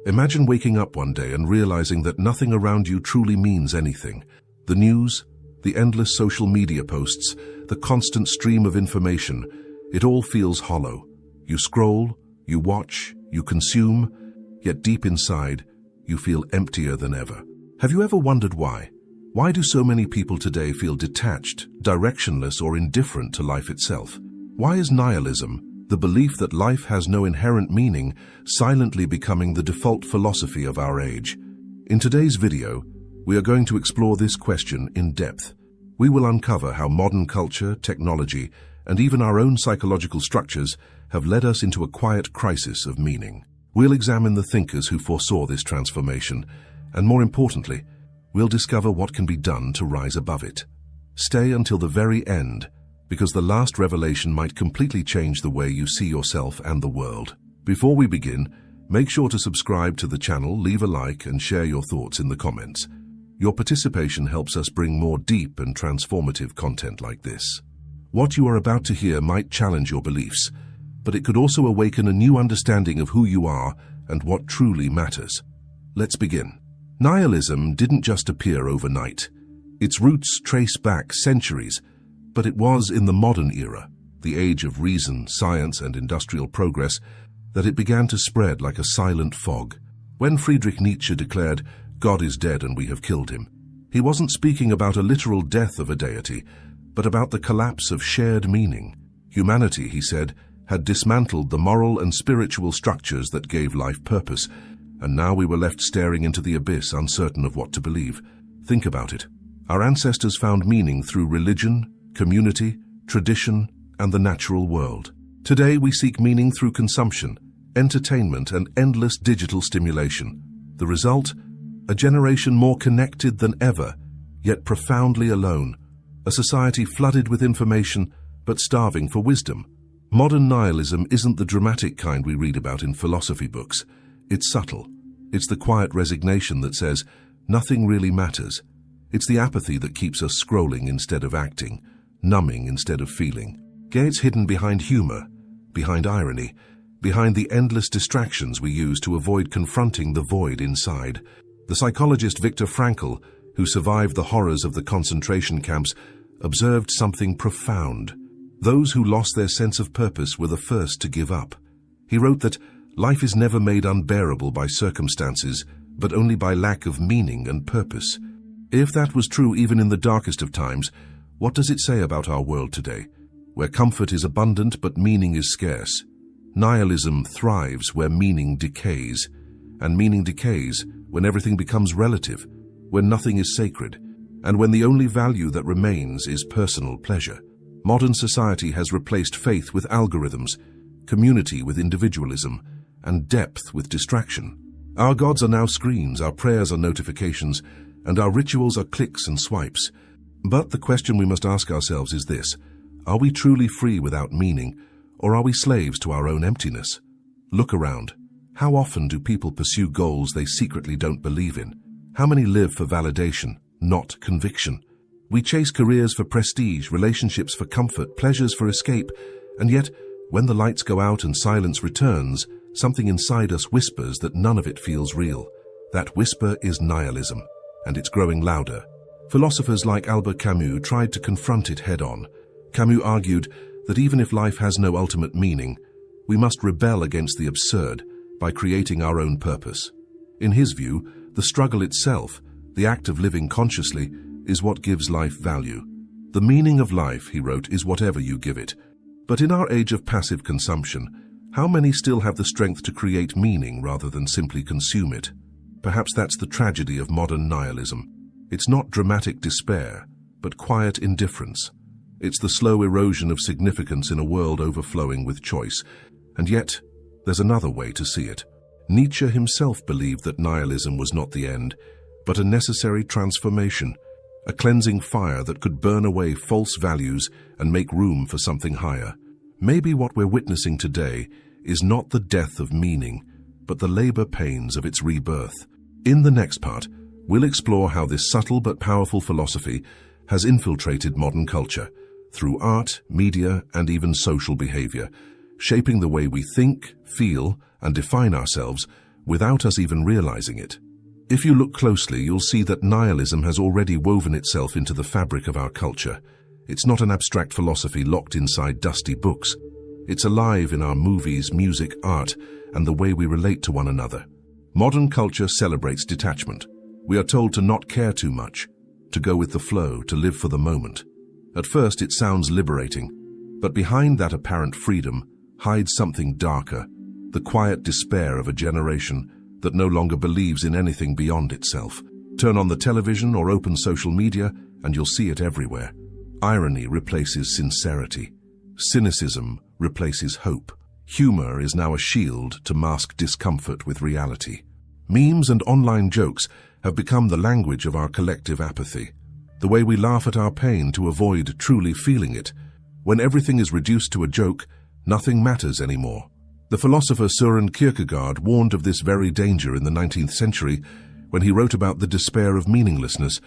Imagine waking up one day and realizing that nothing around you truly means anything. The news, the endless social media posts, the constant stream of information, it all feels hollow. You scroll, you watch, you consume, yet deep inside, you feel emptier than ever. Have you ever wondered why? Why do so many people today feel detached, directionless, or indifferent to life itself? Why is nihilism, the belief that life has no inherent meaning, silently becoming the default philosophy of our age? In today's video, we are going to explore this question in depth. We will uncover how modern culture, technology, and even our own psychological structures have led us into a quiet crisis of meaning. We'll examine the thinkers who foresaw this transformation, and more importantly, we'll discover what can be done to rise above it. Stay until the very end, because the last revelation might completely change the way you see yourself and the world. Before we begin, make sure to subscribe to the channel, leave a like, and share your thoughts in the comments. Your participation helps us bring more deep and transformative content like this. What you are about to hear might challenge your beliefs, but it could also awaken a new understanding of who you are and what truly matters. Let's begin. Nihilism didn't just appear overnight. Its roots trace back centuries, but it was in the modern era, the age of reason, science, and industrial progress, that it began to spread like a silent fog. When Friedrich Nietzsche declared, "God is dead and we have killed him," he wasn't speaking about a literal death of a deity, but about the collapse of shared meaning. Humanity, he said, had dismantled the moral and spiritual structures that gave life purpose, and now we were left staring into the abyss, uncertain of what to believe. Think about it. Our ancestors found meaning through religion, community, tradition, and the natural world. Today we seek meaning through consumption, entertainment, and endless digital stimulation. The result? A generation more connected than ever, yet profoundly alone. A society flooded with information, but starving for wisdom. Modern nihilism isn't the dramatic kind we read about in philosophy books. It's subtle. It's the quiet resignation that says, nothing really matters. It's the apathy that keeps us scrolling instead of acting, numbing instead of feeling. It's hidden behind humor, behind irony, behind the endless distractions we use to avoid confronting the void inside. The psychologist Viktor Frankl, who survived the horrors of the concentration camps, observed something profound. Those who lost their sense of purpose were the first to give up. He wrote that life is never made unbearable by circumstances, but only by lack of meaning and purpose. If that was true even in the darkest of times, what does it say about our world today, where comfort is abundant but meaning is scarce? Nihilism thrives where meaning decays, and meaning decays when everything becomes relative, when nothing is sacred, and when the only value that remains is personal pleasure. Modern society has replaced faith with algorithms, community with individualism, and depth with distraction. Our gods are now screens, our prayers are notifications, and our rituals are clicks and swipes. But the question we must ask ourselves is this: are we truly free without meaning, or are we slaves to our own emptiness? Look around. How often do people pursue goals they secretly don't believe in? How many live for validation, not conviction? We chase careers for prestige, relationships for comfort, pleasures for escape, and yet, when the lights go out and silence returns, something inside us whispers that none of it feels real. That whisper is nihilism, and it's growing louder. Philosophers like Albert Camus tried to confront it head-on. Camus argued that even if life has no ultimate meaning, we must rebel against the absurd by creating our own purpose. In his view, the struggle itself, the act of living consciously, is what gives life value. The meaning of life, he wrote, is whatever you give it. But in our age of passive consumption, how many still have the strength to create meaning rather than simply consume it? Perhaps that's the tragedy of modern nihilism. It's not dramatic despair, but quiet indifference. It's the slow erosion of significance in a world overflowing with choice. And yet, there's another way to see it. Nietzsche himself believed that nihilism was not the end, but a necessary transformation, a cleansing fire that could burn away false values and make room for something higher. Maybe what we're witnessing today is not the death of meaning, but the labor pains of its rebirth. In the next part, we'll explore how this subtle but powerful philosophy has infiltrated modern culture through art, media, and even social behavior, shaping the way we think, feel, and define ourselves without us even realizing it. If you look closely, you'll see that nihilism has already woven itself into the fabric of our culture. It's not an abstract philosophy locked inside dusty books. It's alive in our movies, music, art, and the way we relate to one another. Modern culture celebrates detachment. We are told to not care too much, to go with the flow, to live for the moment. At first, it sounds liberating, but behind that apparent freedom hides something darker, the quiet despair of a generation that no longer believes in anything beyond itself. Turn on the television or open social media, and you'll see it everywhere. Irony replaces sincerity. Cynicism replaces hope. Humor is now a shield to mask discomfort with reality. Memes and online jokes have become the language of our collective apathy, the way we laugh at our pain to avoid truly feeling it. When everything is reduced to a joke, nothing matters anymore. The philosopher Søren Kierkegaard warned of this very danger in the 19th century when he wrote about the despair of meaninglessness,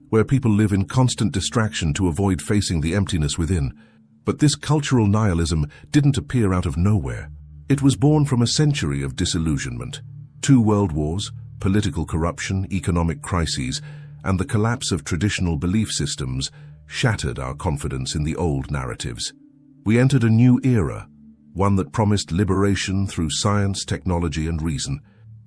where people live in constant distraction to avoid facing the emptiness within. But this cultural nihilism didn't appear out of nowhere. It was born from a century of disillusionment. 2 world wars, political corruption, economic crises, and the collapse of traditional belief systems shattered our confidence in the old narratives. We entered a new era, one that promised liberation through science, technology, and reason.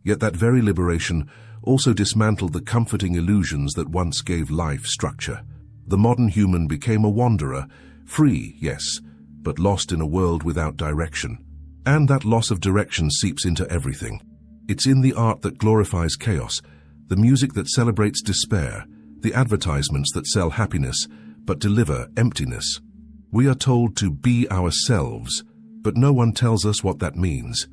Yet that very liberation also dismantled the comforting illusions that once gave life structure. The modern human became a wanderer, free, yes, but lost in a world without direction. And that loss of direction seeps into everything. It's in the art that glorifies chaos, the music that celebrates despair, the advertisements that sell happiness but deliver emptiness. We are told to be ourselves, but no one tells us what that means.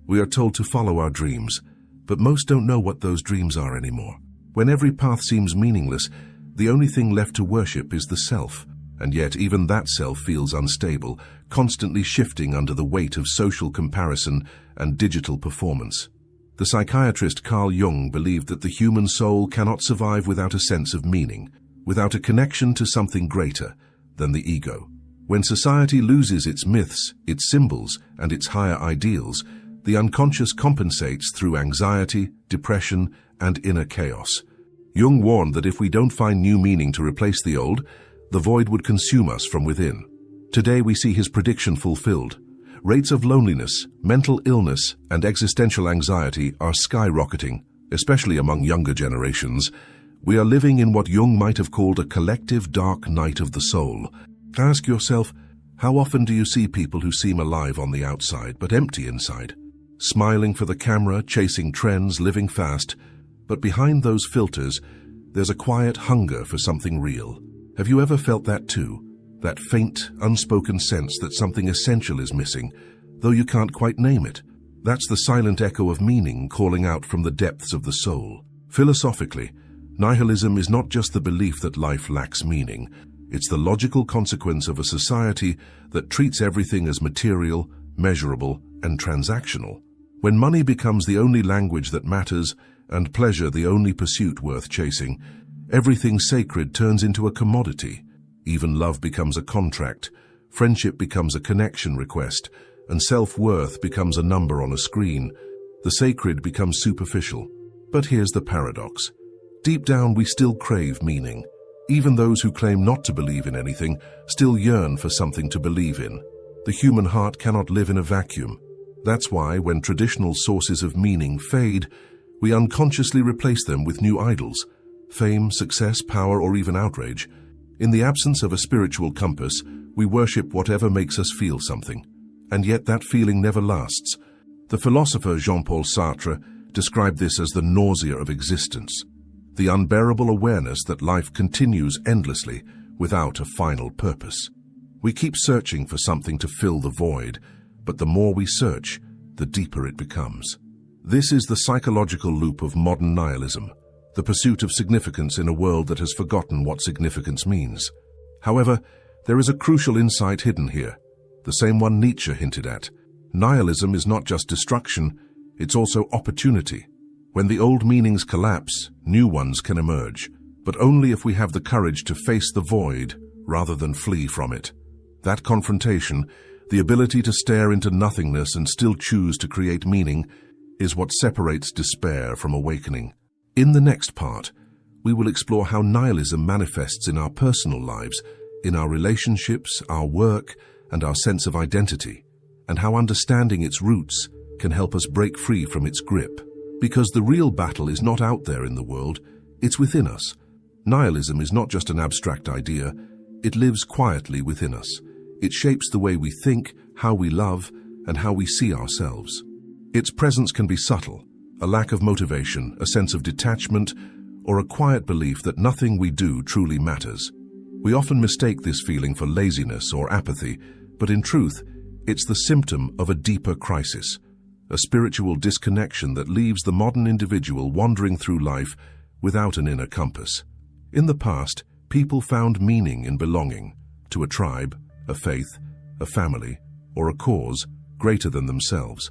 We are told to follow our dreams, but most don't know what those dreams are anymore. When every path seems meaningless, the only thing left to worship is the self, and yet even that self feels unstable, constantly shifting under the weight of social comparison and digital performance. The psychiatrist Carl Jung believed that the human soul cannot survive without a sense of meaning, without a connection to something greater than the ego. When society loses its myths, its symbols, and its higher ideals, the unconscious compensates through anxiety, depression, and inner chaos. Jung warned that if we don't find new meaning to replace the old, the void would consume us from within. Today we see his prediction fulfilled. Rates of loneliness, mental illness, and existential anxiety are skyrocketing, especially among younger generations. We are living in what Jung might have called a collective dark night of the soul. Ask yourself, how often do you see people who seem alive on the outside but empty inside? Smiling for the camera, chasing trends, living fast, but behind those filters, there's a quiet hunger for something real. Have you ever felt that too? That faint, unspoken sense that something essential is missing, though you can't quite name it. That's the silent echo of meaning calling out from the depths of the soul. Philosophically, nihilism is not just the belief that life lacks meaning. It's the logical consequence of a society that treats everything as material, measurable, and transactional. When money becomes the only language that matters and pleasure the only pursuit worth chasing, everything sacred turns into a commodity. Even love becomes a contract, friendship becomes a connection request, and self-worth becomes a number on a screen. The sacred becomes superficial. But here's the paradox. Deep down, we still crave meaning. Even those who claim not to believe in anything still yearn for something to believe in. The human heart cannot live in a vacuum. That's why, when traditional sources of meaning fade, we unconsciously replace them with new idols. Fame, success, power, or even outrage. In the absence of a spiritual compass, we worship whatever makes us feel something. And yet that feeling never lasts. The philosopher Jean-Paul Sartre described this as the nausea of existence, the unbearable awareness that life continues endlessly without a final purpose. We keep searching for something to fill the void, but the more we search, the deeper it becomes. This is the psychological loop of modern nihilism, the pursuit of significance in a world that has forgotten what significance means. However, there is a crucial insight hidden here, the same one Nietzsche hinted at. Nihilism is not just destruction, it's also opportunity. When the old meanings collapse, new ones can emerge, but only if we have the courage to face the void rather than flee from it. That confrontation, the ability to stare into nothingness and still choose to create meaning, is what separates despair from awakening. In the next part, we will explore how nihilism manifests in our personal lives, in our relationships, our work, and our sense of identity, and how understanding its roots can help us break free from its grip. Because the real battle is not out there in the world, it's within us. Nihilism is not just an abstract idea, it lives quietly within us. It shapes the way we think, how we love, and how we see ourselves. Its presence can be subtle, a lack of motivation, a sense of detachment, or a quiet belief that nothing we do truly matters. We often mistake this feeling for laziness or apathy, but in truth, it's the symptom of a deeper crisis, a spiritual disconnection that leaves the modern individual wandering through life without an inner compass. In the past, people found meaning in belonging to a tribe, a faith, a family, or a cause greater than themselves.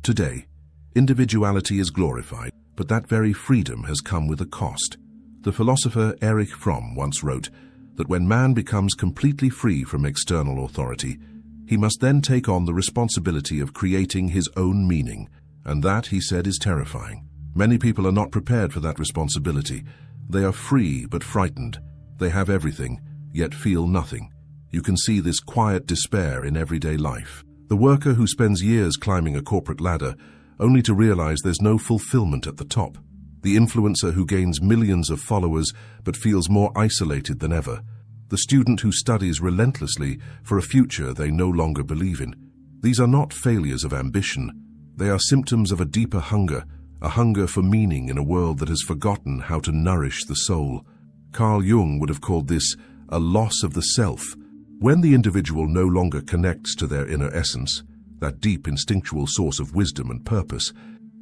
Today, individuality is glorified, but that very freedom has come with a cost. The philosopher Erich Fromm once wrote that when man becomes completely free from external authority, he must then take on the responsibility of creating his own meaning, and that, he said, is terrifying. Many people are not prepared for that responsibility. They are free but frightened. They have everything, yet feel nothing. You can see this quiet despair in everyday life. The worker who spends years climbing a corporate ladder only to realize there's no fulfillment at the top. The influencer who gains millions of followers but feels more isolated than ever. The student who studies relentlessly for a future they no longer believe in. These are not failures of ambition. They are symptoms of a deeper hunger, a hunger for meaning in a world that has forgotten how to nourish the soul. Carl Jung would have called this a loss of the self. When the individual no longer connects to their inner essence, that deep instinctual source of wisdom and purpose,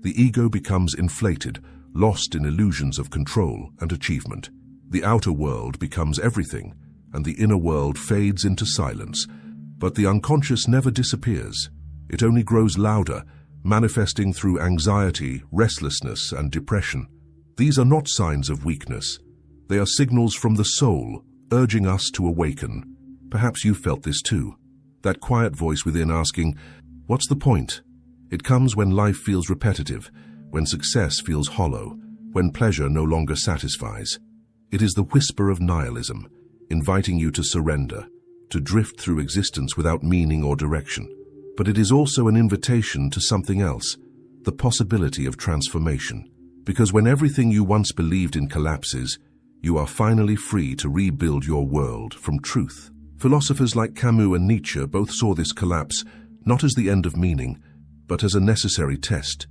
the ego becomes inflated, lost in illusions of control and achievement. The outer world becomes everything, and the inner world fades into silence. But the unconscious never disappears. It only grows louder, manifesting through anxiety, restlessness, and depression. These are not signs of weakness. They are signals from the soul, urging us to awaken. Perhaps you felt this too. That quiet voice within asking, "What's the point?" It comes when life feels repetitive, when success feels hollow, when pleasure no longer satisfies. It is the whisper of nihilism, inviting you to surrender, to drift through existence without meaning or direction. But it is also an invitation to something else, the possibility of transformation. Because when everything you once believed in collapses, you are finally free to rebuild your world from truth. Philosophers like Camus and Nietzsche both saw this collapse not as the end of meaning, but as a necessary test.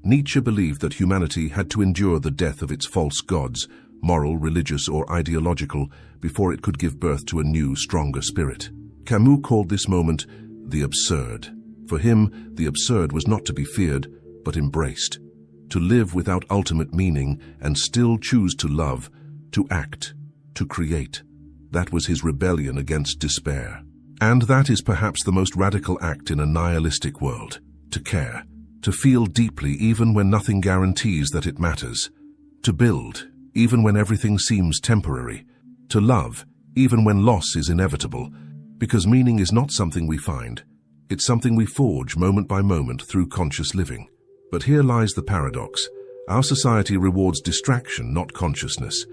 Nietzsche believed that humanity had to endure the death of its false gods, moral, religious, or ideological, before it could give birth to a new, stronger spirit. Camus called this moment the absurd. For him, the absurd was not to be feared, but embraced. To live without ultimate meaning and still choose to love, to act, to create. That was his rebellion against despair. And that is perhaps the most radical act in a nihilistic world. To care, to feel deeply even when nothing guarantees that it matters. To build, even when everything seems temporary. To love, even when loss is inevitable. Because meaning is not something we find. It's something we forge moment by moment through conscious living. But here lies the paradox. Our society rewards distraction, not consciousness.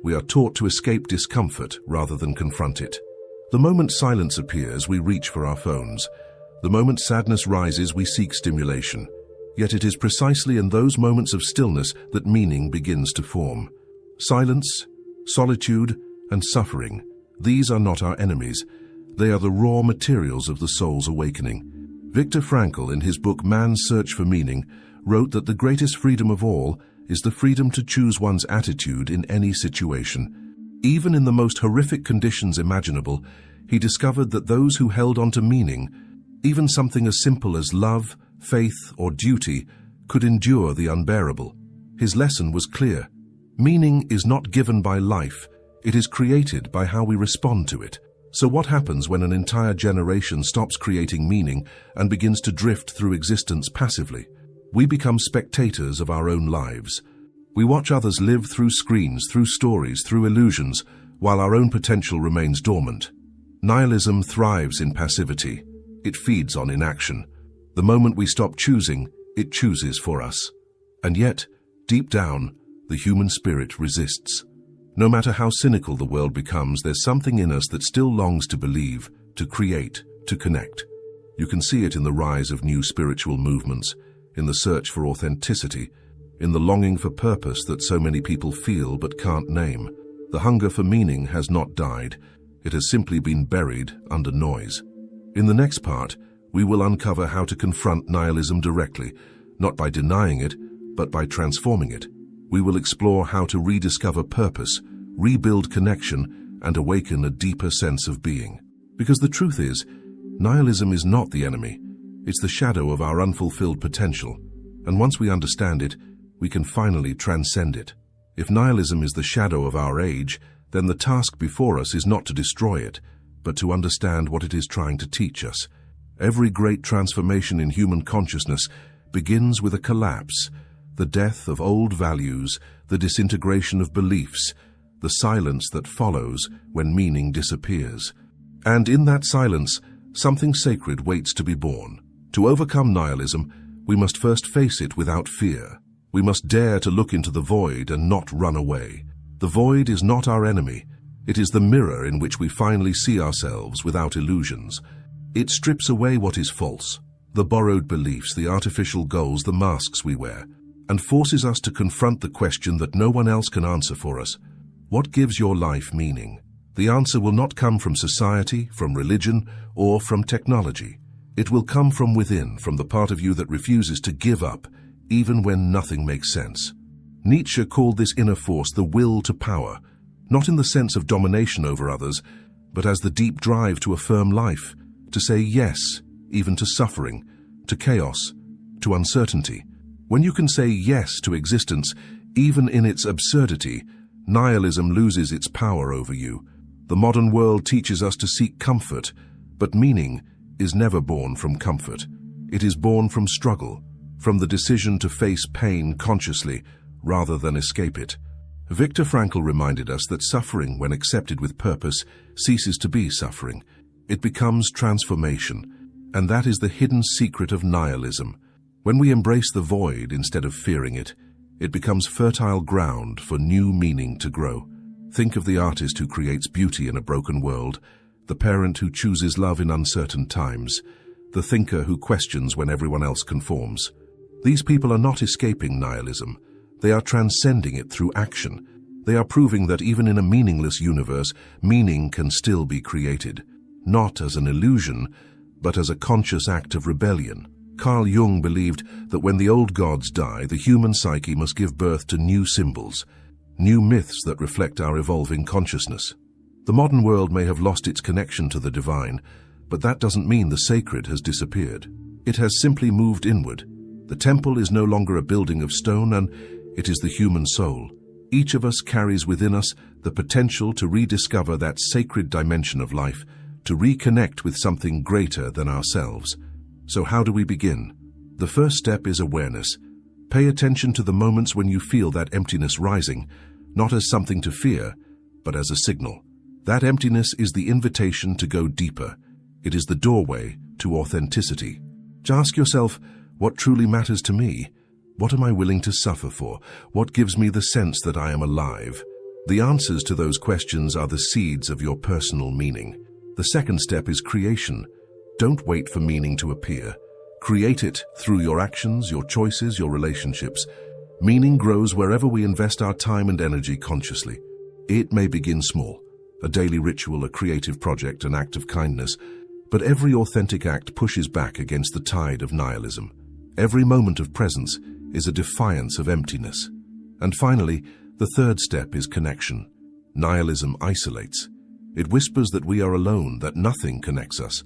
We are taught to escape discomfort rather than confront it. The moment silence appears, we reach for our phones. The moment sadness rises, we seek stimulation. Yet it is precisely in those moments of stillness that meaning begins to form. Silence, solitude, and suffering, these are not our enemies. They are the raw materials of the soul's awakening. Viktor Frankl, in his book Man's Search for Meaning, wrote that the greatest freedom of all is the freedom to choose one's attitude in any situation. Even in the most horrific conditions imaginable, he discovered that those who held on to meaning, even something as simple as love, faith, or duty, could endure the unbearable. His lesson was clear. Meaning is not given by life, it is created by how we respond to it. So what happens when an entire generation stops creating meaning and begins to drift through existence passively? We become spectators of our own lives. We watch others live through screens, through stories, through illusions, while our own potential remains dormant. Nihilism thrives in passivity. It feeds on inaction. The moment we stop choosing, It chooses for us. And yet, deep down, the human spirit resists. No matter how cynical the world becomes, there's something in us that still longs to believe, to create, to connect. You can see it in the rise of new spiritual movements, in the search for authenticity, in the longing for purpose that so many people feel but can't name. The hunger for meaning has not died. It has simply been buried under noise. In the next part, we will uncover how to confront nihilism directly, not by denying it, but by transforming it. We will explore how to rediscover purpose, rebuild connection, and awaken a deeper sense of being. Because the truth is, nihilism is not the enemy. It's the shadow of our unfulfilled potential. And once we understand it, we can finally transcend it. If nihilism is the shadow of our age, then the task before us is not to destroy it, but to understand what it is trying to teach us. Every great transformation in human consciousness begins with a collapse, the death of old values, the disintegration of beliefs, the silence that follows when meaning disappears. And in that silence, something sacred waits to be born. To overcome nihilism, we must first face it without fear. We must dare to look into the void and not run away. The void is not our enemy. It is the mirror in which we finally see ourselves without illusions. It strips away what is false, the borrowed beliefs, the artificial goals, the masks we wear, and forces us to confront the question that no one else can answer for us. What gives your life meaning? The answer will not come from society, from religion, or from technology. It will come from within, from the part of you that refuses to give up, even when nothing makes sense. Nietzsche called this inner force the will to power, not in the sense of domination over others, but as the deep drive to affirm life, to say yes, even to suffering, to chaos, to uncertainty. When you can say yes to existence, even in its absurdity, nihilism loses its power over you. The modern world teaches us to seek comfort, but meaning is never born from comfort. It is born from struggle, from the decision to face pain consciously rather than escape it. Viktor Frankl reminded us that suffering, when accepted with purpose, ceases to be suffering. It becomes transformation, and that is the hidden secret of nihilism. When we embrace the void instead of fearing it, it becomes fertile ground for new meaning to grow. Think of the artist who creates beauty in a broken world, the parent who chooses love in uncertain times, the thinker who questions when everyone else conforms. These people are not escaping nihilism. They are transcending it through action. They are proving that even in a meaningless universe, meaning can still be created, not as an illusion, but as a conscious act of rebellion. Carl Jung believed that when the old gods die, the human psyche must give birth to new symbols, new myths that reflect our evolving consciousness. The modern world may have lost its connection to the divine, but that doesn't mean the sacred has disappeared. It has simply moved inward. The temple is no longer a building of stone, and it is the human soul. Each of us carries within us the potential to rediscover that sacred dimension of life, to reconnect with something greater than ourselves. So how do we begin? The first step is awareness. Pay attention to the moments when you feel that emptiness rising, not as something to fear, but as a signal. That emptiness is the invitation to go deeper. It is the doorway to authenticity. Ask yourself, what truly matters to me? What am I willing to suffer for? What gives me the sense that I am alive? The answers to those questions are the seeds of your personal meaning. The second step is creation. Don't wait for meaning to appear. Create it through your actions, your choices, your relationships. Meaning grows wherever we invest our time and energy consciously. It may begin small, a daily ritual, a creative project, an act of kindness, but every authentic act pushes back against the tide of nihilism. Every moment of presence is a defiance of emptiness. And finally, the third step is connection. Nihilism isolates. It whispers that we are alone, that nothing connects us.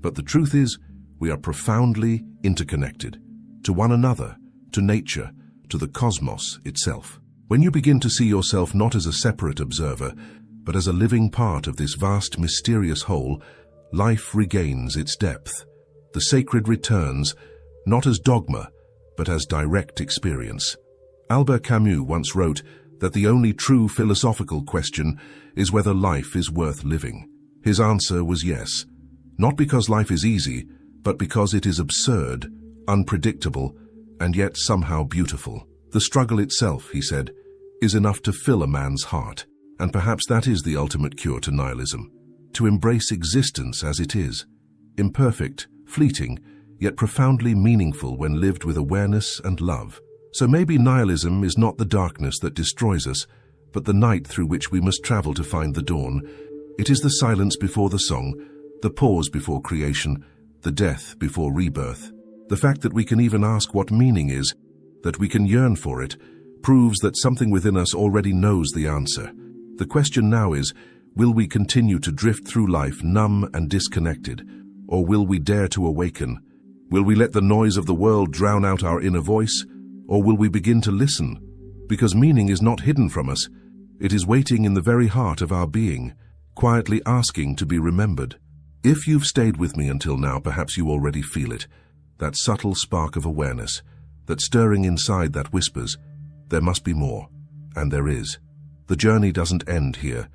But the truth is, we are profoundly interconnected, to one another, to nature, to the cosmos itself. When you begin to see yourself not as a separate observer, but as a living part of this vast, mysterious whole, life regains its depth. The sacred returns, not as dogma, but as direct experience. Albert Camus once wrote that the only true philosophical question is whether life is worth living. His answer was yes, not because life is easy, but because it is absurd, unpredictable, and yet somehow beautiful. The struggle itself, he said, is enough to fill a man's heart. And perhaps that is the ultimate cure to nihilism, to embrace existence as it is, imperfect, fleeting, yet profoundly meaningful when lived with awareness and love. So maybe nihilism is not the darkness that destroys us, but the night through which we must travel to find the dawn. It is the silence before the song, the pause before creation, the death before rebirth. The fact that we can even ask what meaning is, that we can yearn for it, proves that something within us already knows the answer. The question now is, will we continue to drift through life numb and disconnected, or will we dare to awaken? Will we let the noise of the world drown out our inner voice, or will we begin to listen? Because meaning is not hidden from us. It is waiting in the very heart of our being, quietly asking to be remembered. If you've stayed with me until now, perhaps you already feel it, that subtle spark of awareness, that stirring inside that whispers, there must be more, and there is. The journey doesn't end here.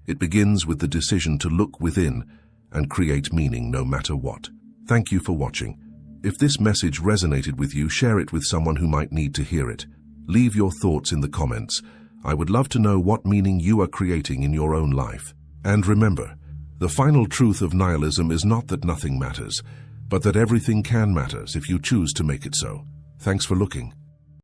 It begins with the decision to look within and create meaning no matter what. Thank you for watching. If this message resonated with you, share it with someone who might need to hear it. Leave your thoughts in the comments. I would love to know what meaning you are creating in your own life. And remember, the final truth of nihilism is not that nothing matters, but that everything can matter if you choose to make it so. Thanks for looking.